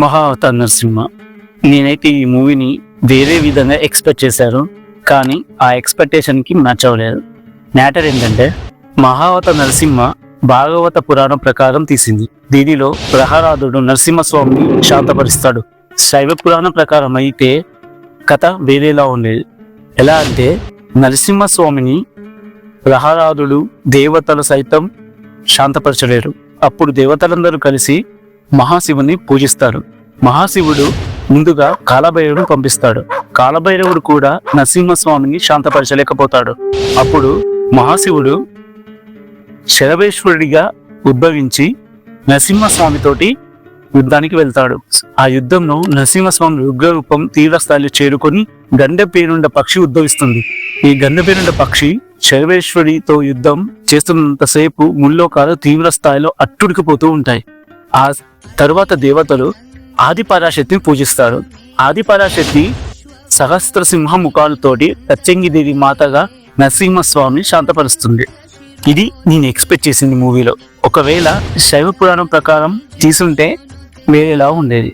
మహావతార్ నరసింహ. నేనైతే ఈ మూవీని వేరే విధంగా ఎక్స్పెక్ట్ చేశాను, కానీ ఆ ఎక్స్పెక్టేషన్కి మ్యాచ్ అవ్వలేదు. మ్యాటర్ ఏంటంటే, మహావతార్ నరసింహ భాగవత పురాణం ప్రకారం తీసింది. దీనిలో ప్రహ్లాదుడు నరసింహస్వామిని శాంతపరుస్తాడు. శైవ పురాణం ప్రకారం అయితే కథ వేరేలా ఉండేది. ఎలా అంటే, నరసింహస్వామిని ప్రహ్లాదుడు దేవతలు సైతం శాంతపరచలేరు. అప్పుడు దేవతలందరూ కలిసి మహాశివుని పూజిస్తారు. మహాశివుడు ముందుగా కాలభైరవుడు పంపిస్తాడు. కాలభైరవుడు కూడా నరసింహస్వామిని శాంతపరచలేకపోతాడు. అప్పుడు మహాశివుడు శరవేశ్వరుడిగా ఉద్భవించి నరసింహస్వామితోటి యుద్ధానికి వెళ్తాడు. ఆ యుద్ధంలో నరసింహస్వామి ఉగ్రరూపం తీవ్ర స్థాయిలో చేరుకొని గండపేనుండ పక్షి ఉద్భవిస్తుంది. ఈ గండపేనుండ పక్షి శరవేశ్వరితో యుద్ధం చేస్తున్నంతసేపు ముల్లోకాలు తీవ్ర స్థాయిలో అట్టుడికిపోతూ ఉంటాయి. ఆ తరువాత దేవతలు ఆదిపరాశక్తిని పూజిస్తారు. ఆదిపరాశక్తి సహస్ర సింహ ముఖాలతోటి దేవి మాతగా నరసింహస్వామిని శాంతపరుస్తుంది. ఇది నేను ఎక్స్పెక్ట్ చేసింది మూవీలో. ఒకవేళ శైవ పురాణం ప్రకారం తీసుంటే వేరేలా ఉండేది.